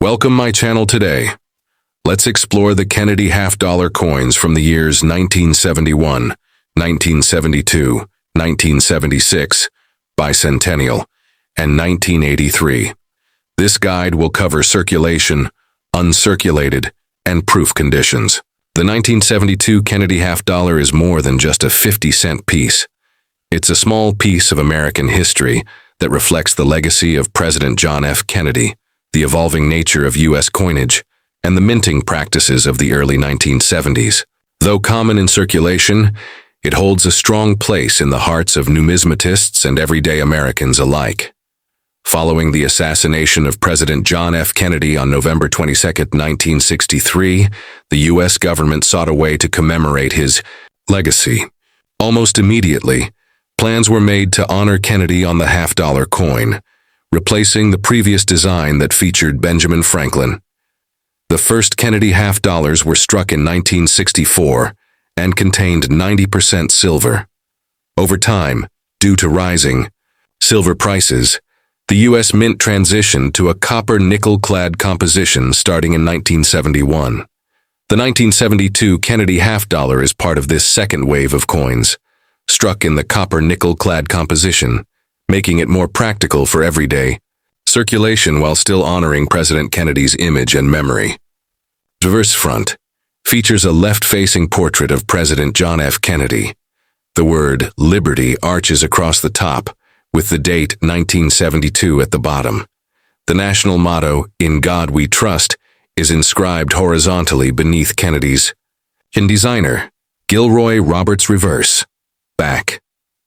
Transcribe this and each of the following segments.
Welcome my channel today. Let's explore the Kennedy half-dollar coins from the years 1971, 1972, 1976, bicentennial, and 1983. This guide will cover circulation, uncirculated, and proof conditions. The 1972 Kennedy half-dollar is more than just a 50-cent piece. It's a small piece of American history that reflects the legacy of President John F. Kennedy, the evolving nature of U.S. coinage, and the minting practices of the early 1970s. Though common in circulation, it holds a strong place in the hearts of numismatists and everyday Americans alike. Following the assassination of President John F. Kennedy on November 22, 1963, the U.S. government sought a way to commemorate his legacy. Almost immediately, plans were made to honor Kennedy on the half-dollar coin, replacing the previous design that featured Benjamin Franklin. The first Kennedy half-dollars were struck in 1964 and contained 90% silver. Over time, due to rising silver prices, the U.S. Mint transitioned to a copper-nickel-clad composition starting in 1971. The 1972 Kennedy half-dollar is part of this second wave of coins, struck in the copper-nickel-clad composition, making it more practical for everyday circulation while still honoring President Kennedy's image and memory. Reverse front features a left-facing portrait of President John F. Kennedy. The word Liberty arches across the top, with the date 1972 at the bottom. The national motto, "In God We Trust," is inscribed horizontally beneath Kennedy's. Designer, Gilroy Roberts. Reverse. Back.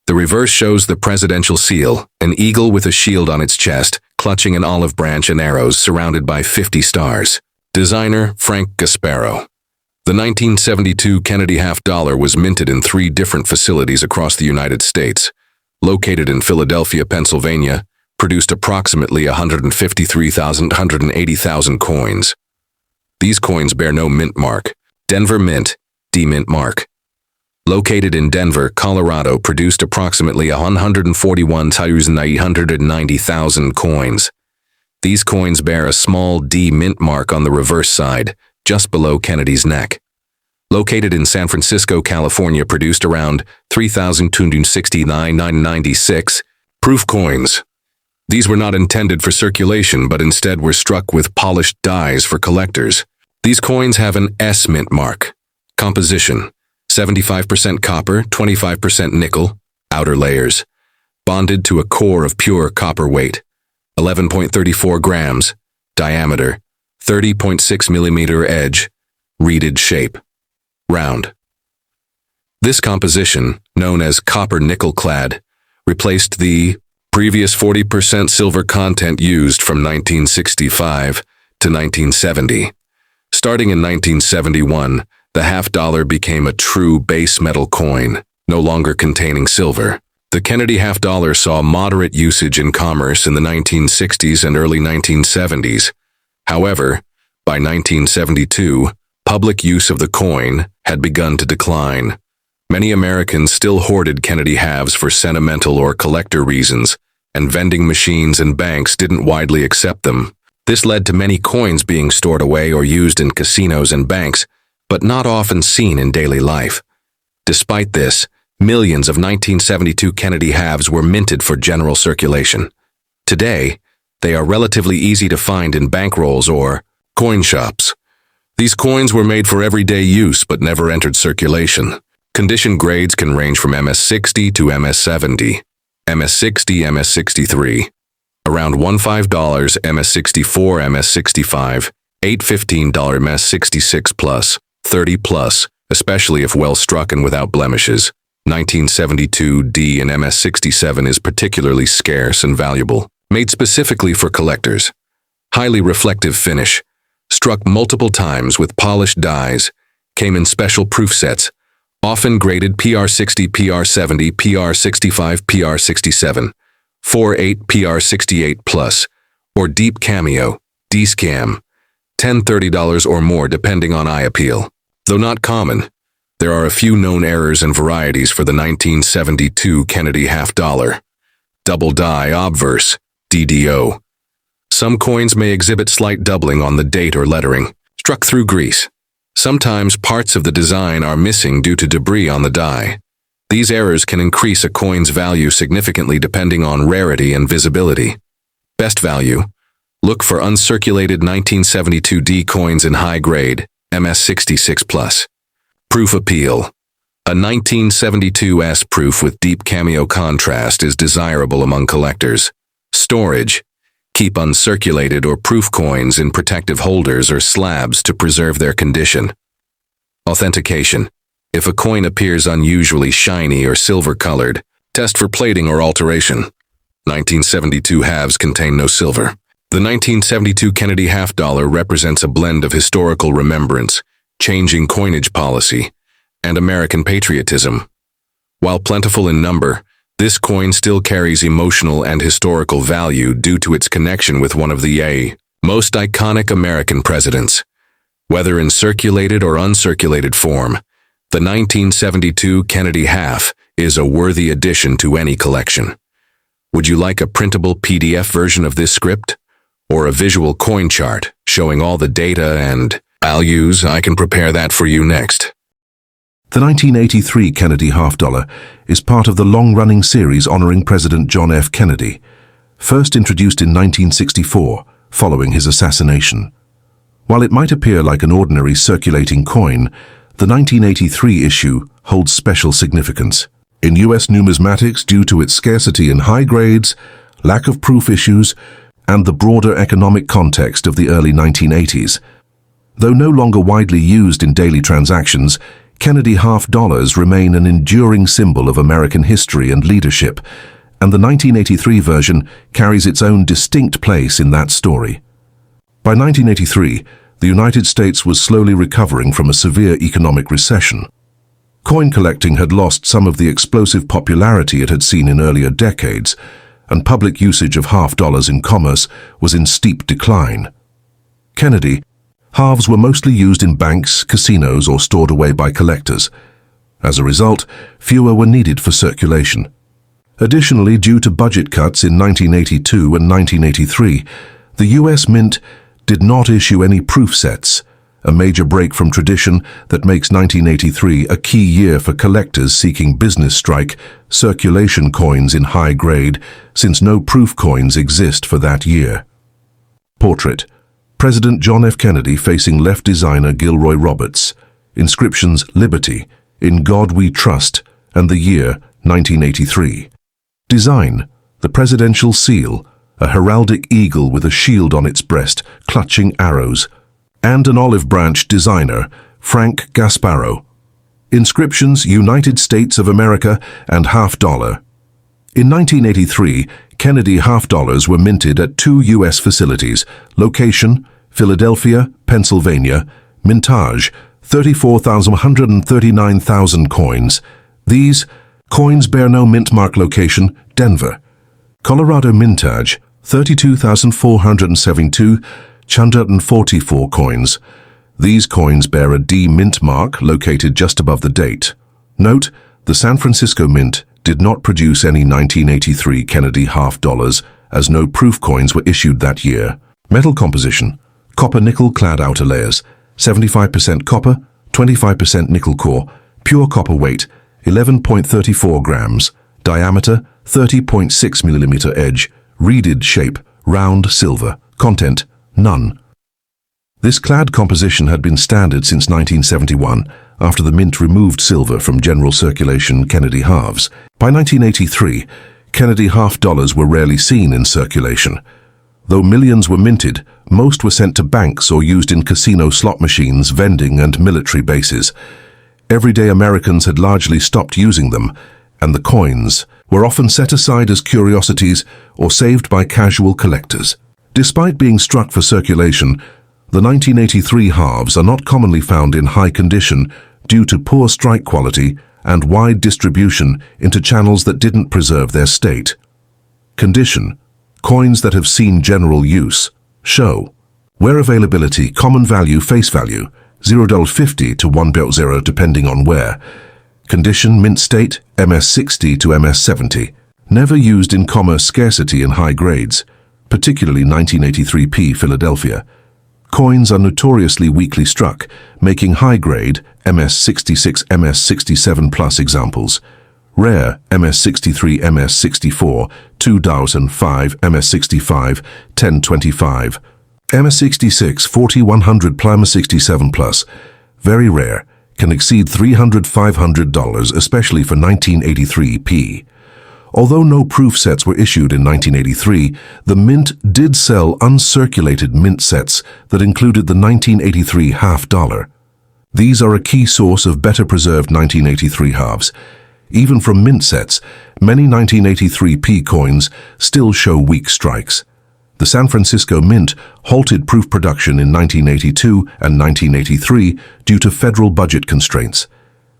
The reverse shows the presidential seal, an eagle with a shield on its chest, clutching an olive branch and arrows surrounded by 50 stars. Designer, Frank Gasparo. The 1972 Kennedy half-dollar was minted in 3 different facilities across the United States. Located in Philadelphia, Pennsylvania, produced approximately 180,000 coins. These coins bear no mint mark. Denver Mint, D-Mint mark. Located in Denver, Colorado, produced approximately 141,890,000 coins. These coins bear a small D mint mark on the reverse side, just below Kennedy's neck. Located in San Francisco, California, produced around 3,269,996 proof coins. These were not intended for circulation, but instead were struck with polished dies for collectors. These coins have an S mint mark. Composition: 75% copper, 25% nickel, outer layers. Bonded to a core of pure copper weight. 11.34 grams, diameter, 30.6 millimeter edge, reeded shape. Round. This composition, known as copper-nickel-clad, replaced the previous 40% silver content used from 1965 to 1970. Starting in 1971, the half-dollar became a true base metal coin, no longer containing silver. The Kennedy half-dollar saw moderate usage in commerce in the 1960s and early 1970s. However, by 1972, public use of the coin had begun to decline. Many Americans still hoarded Kennedy halves for sentimental or collector reasons, and vending machines and banks didn't widely accept them. This led to many coins being stored away or used in casinos and banks, but not often seen in daily life. Despite this, millions of 1972 Kennedy halves were minted for general circulation. Today, they are relatively easy to find in bankrolls or coin shops. These coins were made for everyday use but never entered circulation. Condition grades can range from MS-60 to MS-70, MS-60, MS-63. Around $15 MS-64, MS-65, $8-15 MS-66 plus, 30 plus, especially if well struck and without blemishes. 1972 D and MS-67 is particularly scarce and valuable, made specifically for collectors. Highly reflective finish, struck multiple times with polished dies, came in special proof sets, often graded PR60, PR70, PR65, PR67, 4-8, PR68 plus, or deep cameo, D-scam, $10-30 or more depending on eye appeal. Though not common, there are a few known errors and varieties for the 1972 Kennedy half-dollar. Doubled Die Obverse, DDO. Some coins may exhibit slight doubling on the date or lettering, struck through grease. Sometimes parts of the design are missing due to debris on the die. These errors can increase a coin's value significantly depending on rarity and visibility. Best value. Look for uncirculated 1972D coins in high grade, MS66+. Proof appeal. A 1972S proof with deep cameo contrast is desirable among collectors. Storage. Keep uncirculated or proof coins in protective holders or slabs to preserve their condition. Authentication. If a coin appears unusually shiny or silver-colored, test for plating or alteration. 1972 halves contain no silver. The 1972 Kennedy half dollar represents a blend of historical remembrance, changing coinage policy, and American patriotism. While plentiful in number, this coin still carries emotional and historical value due to its connection with one of the most iconic American presidents. Whether in circulated or uncirculated form, the 1972 Kennedy half is a worthy addition to any collection. Would you like a printable PDF version of this script? Or a visual coin chart showing all the data and values? I can prepare that for you next. The 1983 Kennedy half dollar is part of the long-running series honoring President John F. Kennedy, first introduced in 1964 following his assassination. While it might appear like an ordinary circulating coin, the 1983 issue holds special significance. In U.S. numismatics, due to its scarcity in high grades, lack of proof issues, and the broader economic context of the early 1980s. Though no longer widely used in daily transactions, Kennedy half dollars remain an enduring symbol of American history and leadership, and the 1983 version carries its own distinct place in that story. By 1983, the United States was slowly recovering from a severe economic recession. Coin collecting had lost some of the explosive popularity it had seen in earlier decades, and public usage of half dollars in commerce was in steep decline. Kennedy halves were mostly used in banks, casinos, or stored away by collectors. As a result, fewer were needed for circulation. Additionally, due to budget cuts in 1982 and 1983, the U.S. Mint did not issue any proof sets, a major break from tradition that makes 1983 a key year for collectors seeking business strike circulation coins in high grade, since no proof coins exist for that year. Portrait. President John F. Kennedy facing left designer Gilroy Roberts. Inscriptions Liberty, In God We Trust, and the year 1983. Design. The presidential seal, a heraldic eagle with a shield on its breast, clutching arrows, and an olive branch. Designer Frank Gasparo. Inscriptions United States of America and half dollar. In 1983, Kennedy half dollars were minted at 2 U.S. facilities. Location: Philadelphia, Pennsylvania. Mintage: 34,139,000 coins. These coins bear no mint mark. Location: Denver. Colorado Mintage: 32,472,144 coins. These coins bear a D mint mark located just above the date. Note: the San Francisco Mint did not produce any 1983 Kennedy half dollars, as no proof coins were issued that year. Metal composition: copper nickel clad outer layers, 75% copper, 25% nickel core, pure copper. Weight 11.34 grams, diameter 30.6 mm. Edge reeded shape, round silver. Content: none. This clad composition had been standard since 1971, after the Mint removed silver from general circulation Kennedy halves. By 1983, Kennedy half dollars were rarely seen in circulation. Though millions were minted, most were sent to banks or used in casino slot machines, vending, and military bases. Everyday Americans had largely stopped using them, and the coins were often set aside as curiosities or saved by casual collectors. Despite being struck for circulation, the 1983 halves are not commonly found in high condition due to poor strike quality and wide distribution into channels that didn't preserve their state. Condition: coins that have seen general use. Show: where availability, common value, face value, $0.50 to $1.0 depending on where. Condition: mint state, MS60 to MS70. Never used in commerce, scarcity in high grades. particularly 1983p Philadelphia. Coins are notoriously weakly struck, making high-grade MS66, MS67 Plus examples. Rare MS63, MS64, 2005, MS65, 1025. MS66, 4100 MS67 Plus. Very rare, can exceed $300–500, especially for 1983p. Although no proof sets were issued in 1983, the Mint did sell uncirculated mint sets that included the 1983 half-dollar. These are a key source of better preserved 1983 halves. Even from mint sets, many 1983p coins still show weak strikes. The San Francisco Mint halted proof production in 1982 and 1983 due to federal budget constraints.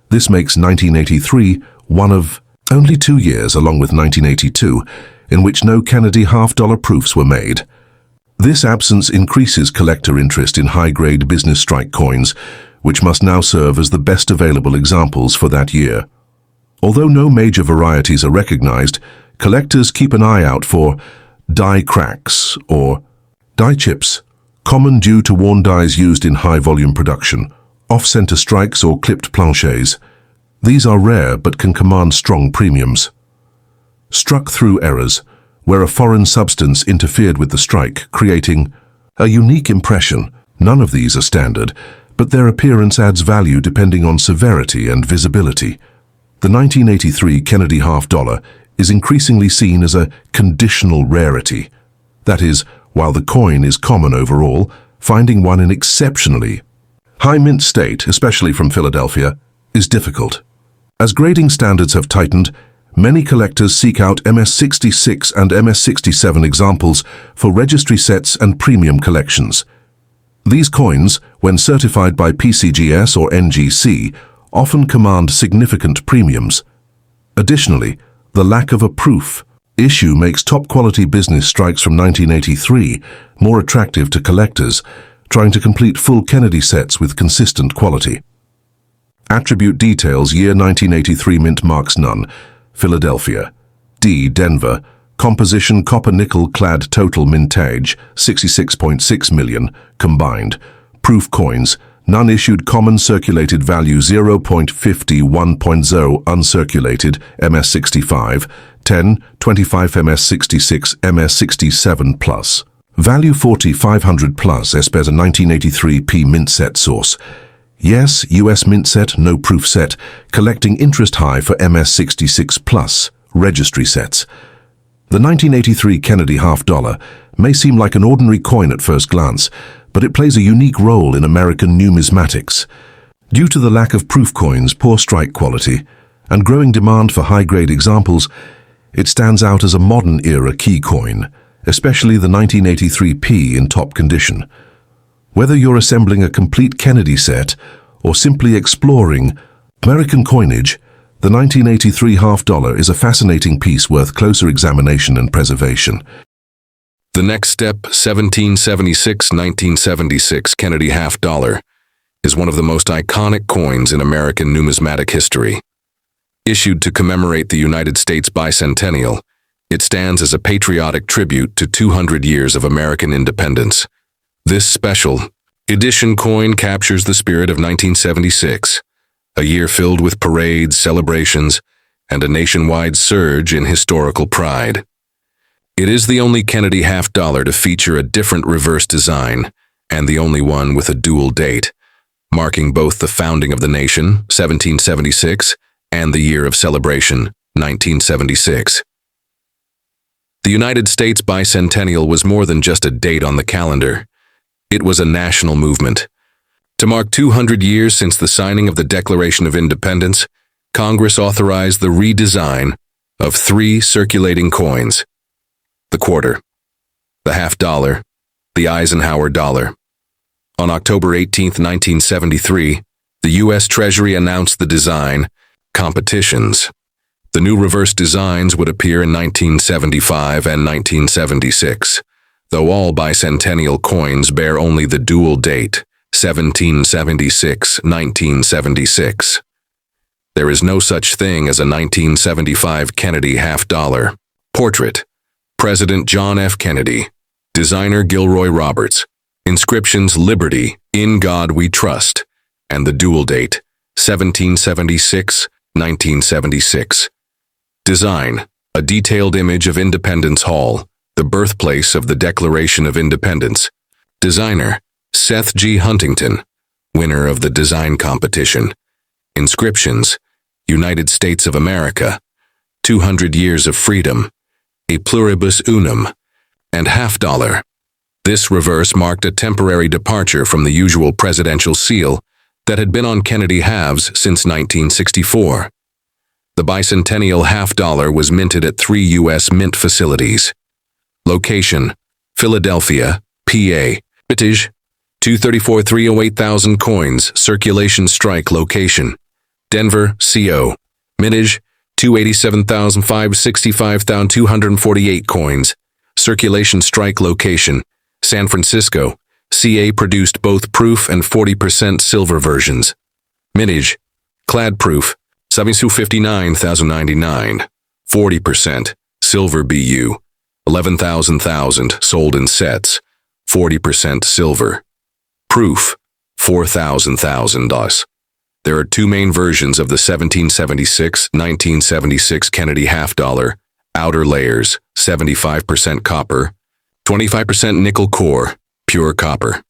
This makes 1983 one of only 2 years, along with 1982, in which no Kennedy half-dollar proofs were made. This absence increases collector interest in high-grade business strike coins, which must now serve as the best available examples for that year. Although no major varieties are recognized, collectors keep an eye out for die cracks or die chips, common due to worn dies used in high-volume production, off-center strikes or clipped planchets. These are rare but can command strong premiums. Struck-through errors, where a foreign substance interfered with the strike, creating a unique impression. None of these are standard, but their appearance adds value depending on severity and visibility. The 1983 Kennedy half-dollar is increasingly seen as a conditional rarity. That is, while the coin is common overall, finding one in exceptionally high mint state, especially from Philadelphia, is difficult. As grading standards have tightened, many collectors seek out MS66 and MS67 examples for registry sets and premium collections. These coins, when certified by PCGS or NGC, often command significant premiums. Additionally, the lack of a proof issue makes top-quality business strikes from 1983 more attractive to collectors trying to complete full Kennedy sets with consistent quality. Attribute details: year 1983 mint marks none. Philadelphia. D. Denver. Composition copper-nickel clad total mintage 66.6 million combined. Proof coins: none issued. Common circulated value 0.50, 1.0 uncirculated MS65, 10, 25 MS66, MS67 plus. Value 40–500 plus as per the 1983p mint set source. Yes, US mint set, no proof set, collecting interest high for MS66 plus registry sets. The 1983 Kennedy half-dollar may seem like an ordinary coin at first glance, but it plays a unique role in American numismatics. Due to the lack of proof coins, poor strike quality, and growing demand for high-grade examples, it stands out as a modern-era key coin, especially the 1983p in top condition. Whether you're assembling a complete Kennedy set or simply exploring American coinage, the 1983 half-dollar is a fascinating piece worth closer examination and preservation. The next step, 1776–1976 Kennedy half-dollar, is one of the most iconic coins in American numismatic history. Issued to commemorate the United States bicentennial, it stands as a patriotic tribute to 200 years of American independence. This special edition coin captures the spirit of 1976, a year filled with parades, celebrations, and a nationwide surge in historical pride. It is the only Kennedy half-dollar to feature a different reverse design, and the only one with a dual date, marking both the founding of the nation, 1776, and the year of celebration, 1976. The United States bicentennial was more than just a date on the calendar. It was a national movement. To mark 200 years since the signing of the Declaration of Independence, Congress authorized the redesign of 3 circulating coins: the quarter, the half-dollar, the Eisenhower dollar. On October 18, 1973, the U.S. Treasury announced the design competitions. The new reverse designs would appear in 1975 and 1976, though all bicentennial coins bear only the dual date, 1776–1976. There is no such thing as a 1975 Kennedy half-dollar. Portrait: President John F. Kennedy. Designer Gilroy Roberts. Inscriptions Liberty, In God We Trust, and the dual date, 1776-1976. Design, a detailed image of Independence Hall, the birthplace of the Declaration of Independence. Designer, Seth G. Huntington, winner of the design competition. Inscriptions, United States of America, 200 Years of Freedom, A Pluribus Unum, and $50. This reverse marked a temporary departure from the usual presidential seal that had been on Kennedy halves since 1964. The bicentennial $50 was minted at 3 U.S. mint facilities. Location, Philadelphia, PA. Mintage, 234,308,000 coins, circulation strike location. Denver, CO. Mintage, 287,565,248 coins, circulation strike location. San Francisco, CA produced both proof and 40% silver versions. Mintage, clad proof, 759,099, 40%, silver BU, 11,000 sold in sets, 40% silver. Proof, 4,000 DOS. There are two main versions of the 1776-1976 Kennedy $50, outer layers, 75% copper, 25% nickel core, pure copper.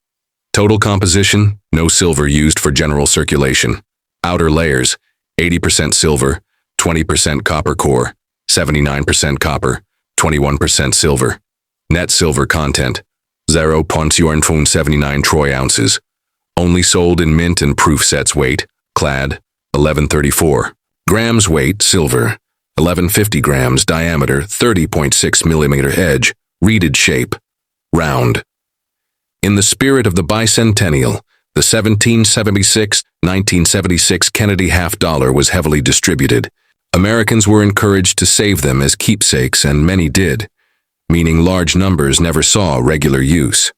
Total composition, no silver used for general circulation. Outer layers, 80% silver, 20% copper core, 79% copper, 21% silver. Net silver content, 0.79 troy ounces. Only sold in mint and proof sets. Weight, clad, 1134. Grams weight, silver, 1150 grams. Diameter, 30.6 millimeter. Edge, reeded shape, round. In the spirit of the bicentennial, the 1776-1976 Kennedy $50 was heavily distributed. Americans were encouraged to save them as keepsakes, and many did, meaning large numbers never saw regular use.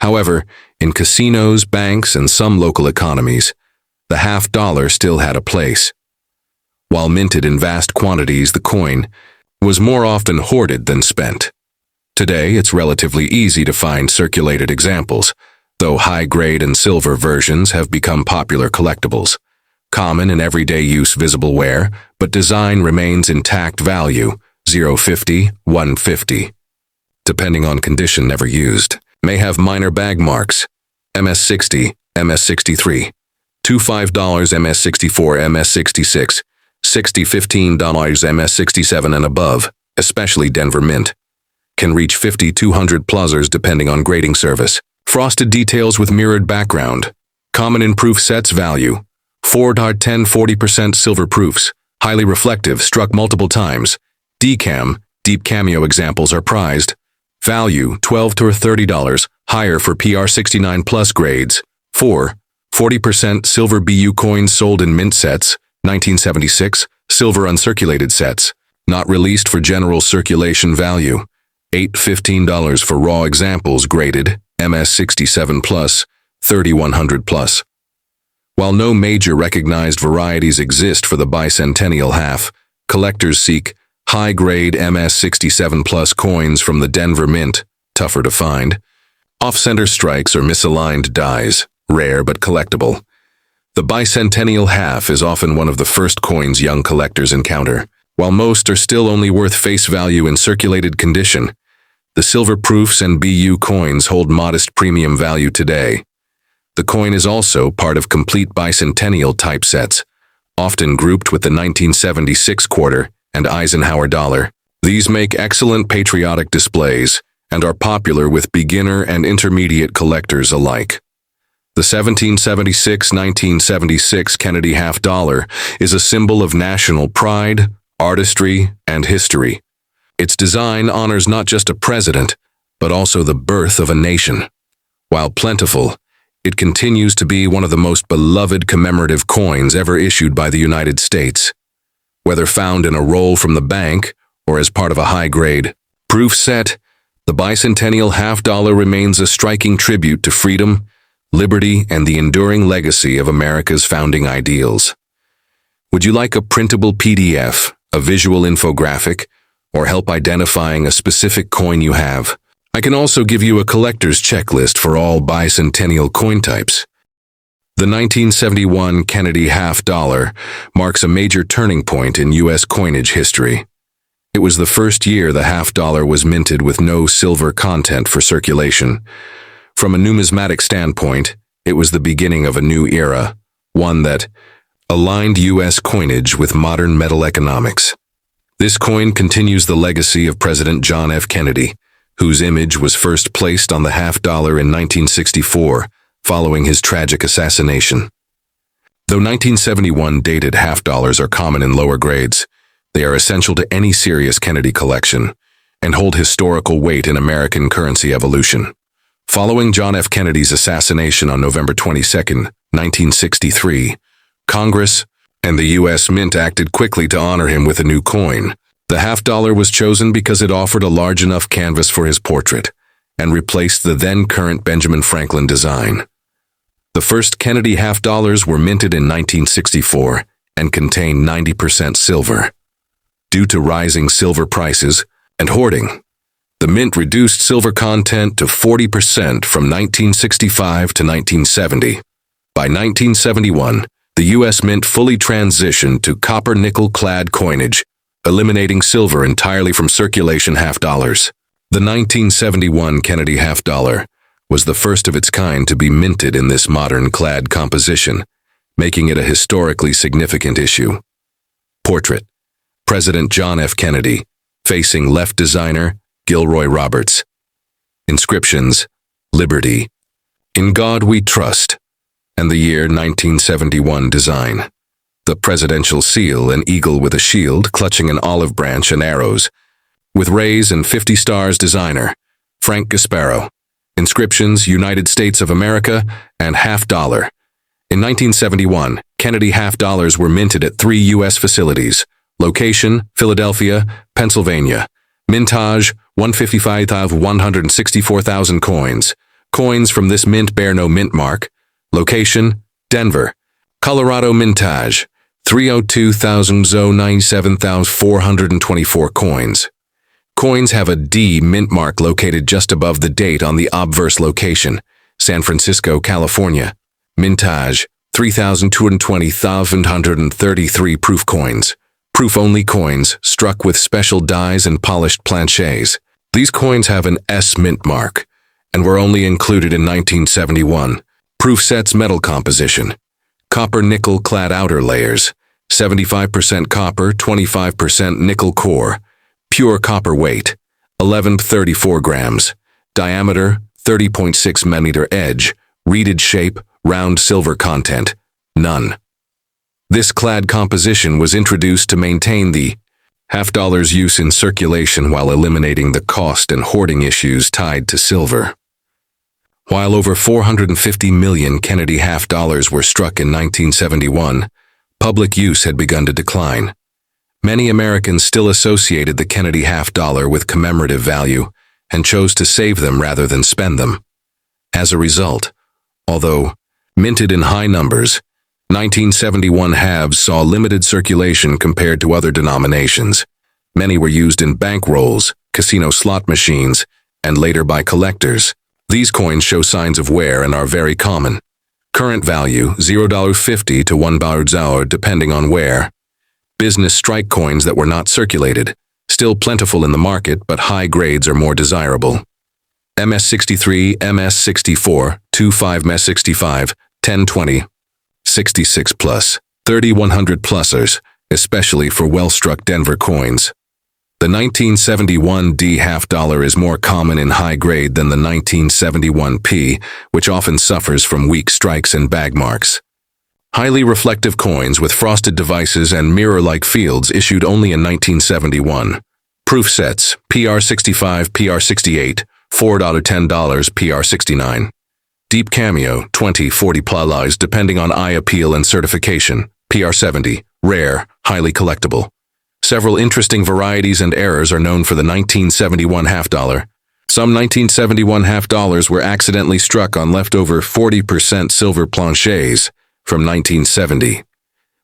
However, in casinos, banks, and some local economies, the $50 still had a place. While minted in vast quantities, the coin was more often hoarded than spent. Today, it's relatively easy to find circulated examples, though high-grade and silver versions have become popular collectibles. Common in everyday use visible wear, but design remains intact. Value, 0.50, 1.50. Depending on condition, never used. May have minor bag marks. MS-60, MS-63. $25 MS-64, MS-66. $60, $15 MS-67 and above, especially Denver Mint. Can reach 50, 200 plausers depending on grading service. Frosted details with mirrored background. Common in proof sets. Value, 4.10, 40% silver proofs. Highly reflective, struck multiple times. Decam, deep cameo examples are prized. Value, $12 to $30, higher for PR69 plus grades. 4. 40% silver BU coins sold in mint sets, 1976, silver uncirculated sets, not released for general circulation. Value, $8, $15 for raw examples graded, MS67 plus, 3100 plus. While no major recognized varieties exist for the bicentennial half, collectors seek high-grade MS67 plus coins from the Denver Mint, tougher to find. Off-center strikes or misaligned dies, rare but collectible. The bicentennial half is often one of the first coins young collectors encounter. While most are still only worth face value in circulated condition, the silver proofs and BU coins hold modest premium value today. The coin is also part of complete bicentennial typesets, often grouped with the 1976 quarter and Eisenhower dollar. These make excellent patriotic displays and are popular with beginner and intermediate collectors alike. The 1776-1976 Kennedy $50 is a symbol of national pride, artistry, and history. Its design honors not just a president, but also the birth of a nation. While plentiful, it continues to be one of the most beloved commemorative coins ever issued by the United States. Whether found in a roll from the bank or as part of a high-grade proof set, the bicentennial $50 remains a striking tribute to freedom, liberty, and the enduring legacy of America's founding ideals. Would you like a printable PDF, a visual infographic, or help identifying a specific coin you have? I can also give you a collector's checklist for all bicentennial coin types. The 1971 Kennedy half dollar marks a major turning point in U.S. coinage history. It was the first year the half dollar was minted with no silver content for circulation. From a numismatic standpoint, it was the beginning of a new era, one that aligned U.S. coinage with modern metal economics. This coin continues the legacy of President John F. Kennedy, whose image was first placed on the half dollar in 1964, following his tragic assassination. Though 1971 dated half dollars are common in lower grades, they are essential to any serious Kennedy collection and hold historical weight in American currency evolution. Following John F. Kennedy's assassination on November 22, 1963, Congress and the U.S. Mint acted quickly to honor him with a new coin. The half dollar was chosen because it offered a large enough canvas for his portrait and replaced the then-current Benjamin Franklin design. The first Kennedy half dollars were minted in 1964 and contained 90% silver. Due to rising silver prices and hoarding, the mint reduced silver content to 40% from 1965 to 1970. By 1971, the U.S. Mint fully transitioned to copper-nickel-clad coinage, eliminating silver entirely from circulation half dollars. The 1971 Kennedy half dollar was the first of its kind to be minted in this modern clad composition, making it a historically significant issue. Portrait: President John F. Kennedy, facing left designer Gilroy Roberts. Inscriptions: Liberty, In God We Trust, and the year 1971 design. The presidential seal, an eagle with a shield clutching an olive branch and arrows, with rays and 50 stars designer, Frank Gasparo. Inscriptions: United States of America and half dollar. In 1971, Kennedy half dollars were minted at 3 U.S. facilities. Location: Philadelphia, Pennsylvania. Mintage: 164,000 coins. Coins from this mint bear no mint mark. Location: Denver. Colorado Mintage: 302,097,424 coins. Coins have a D mint mark located just above the date on the obverse location, San Francisco, California. Mintage: 3,220,133 proof coins. Proof-only coins struck with special dies and polished planchets. These coins have an S mint mark and were only included in 1971. Proof sets metal composition: copper-nickel clad outer layers, 75% copper, 25% nickel core. Pure copper weight: 1134 grams. Diameter: 30.6 mm. Edge: reeded shape, round silver content: none. This clad composition was introduced to maintain the half dollar's use in circulation while eliminating the cost and hoarding issues tied to silver. While over 450 million Kennedy half dollars were struck in 1971, public use had begun to decline. Many Americans still associated the Kennedy half dollar with commemorative value and chose to save them rather than spend them. As a result, although minted in high numbers, 1971 halves saw limited circulation compared to other denominations. Many were used in bank rolls, casino slot machines, and later by collectors. These coins show signs of wear and are very common. Current value: $0.50 to $1 depending on wear. Business strike coins that were not circulated, still plentiful in the market, but high grades are more desirable. MS63, MS64, 25 MS65, 1020, 66 plus, 3100 plusers, especially for well-struck Denver coins. The 1971 D half dollar is more common in high grade than the 1971 P, which often suffers from weak strikes and bag marks. Highly reflective coins with frosted devices and mirror-like fields issued only in 1971. Proof sets: PR65, PR68, $4 $10, PR69. Deep cameo: 20-40 plalais depending on eye appeal and certification, PR70, rare, highly collectible. Several interesting varieties and errors are known for the 1971 half dollar. Some 1971 half dollars were accidentally struck on leftover 40% silver planchets from 1970.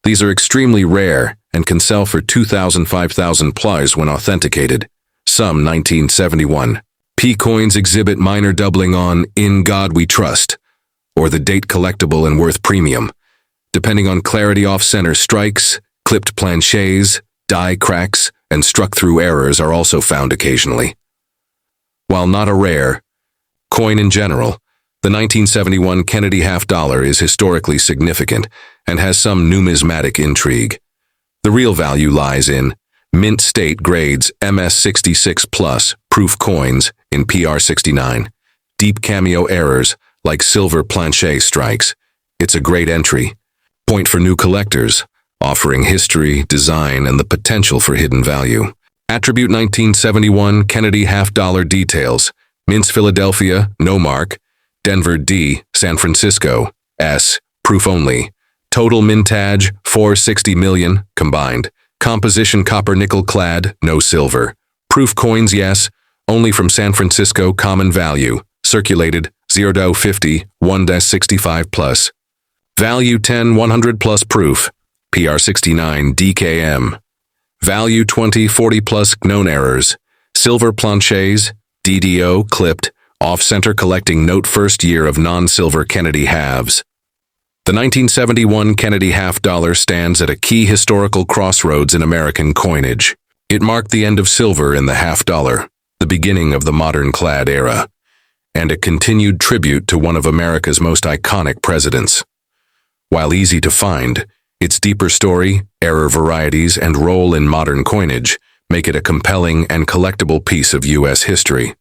These are extremely rare and can sell for 2,000–5,000 plies when authenticated. Some 1971 P coins exhibit minor doubling on "In God We Trust," or the date collectible and worth premium. Depending on clarity, off-center strikes, clipped planchets, die cracks, and struck-through errors are also found occasionally. While not a rare coin in general, the 1971 Kennedy half-dollar is historically significant and has some numismatic intrigue. The real value lies in mint state grades MS66 plus proof coins in PR69, deep cameo errors like silver planchet strikes. It's a great entry point for new collectors, offering history, design, and the potential for hidden value. Attribute 1971 Kennedy half-dollar details: Mints Philadelphia, no mark. Denver D, San Francisco, S, proof only. Total mintage, 460 million, combined. Composition copper nickel clad, no silver. Proof coins, yes, only from San Francisco, common value. Circulated, 0-50, 1-65 plus. Value 10, 100 plus proof. PR69 DKM. Value 20, 40 plus known errors. Silver planchets, DDO, clipped, off-center collecting note, first year of non-silver Kennedy halves. The 1971 Kennedy half-dollar stands at a key historical crossroads in American coinage. It marked the end of silver in the half-dollar, the beginning of the modern clad era, and a continued tribute to one of America's most iconic presidents. While easy to find, its deeper story, error varieties, and role in modern coinage make it a compelling and collectible piece of U.S. history.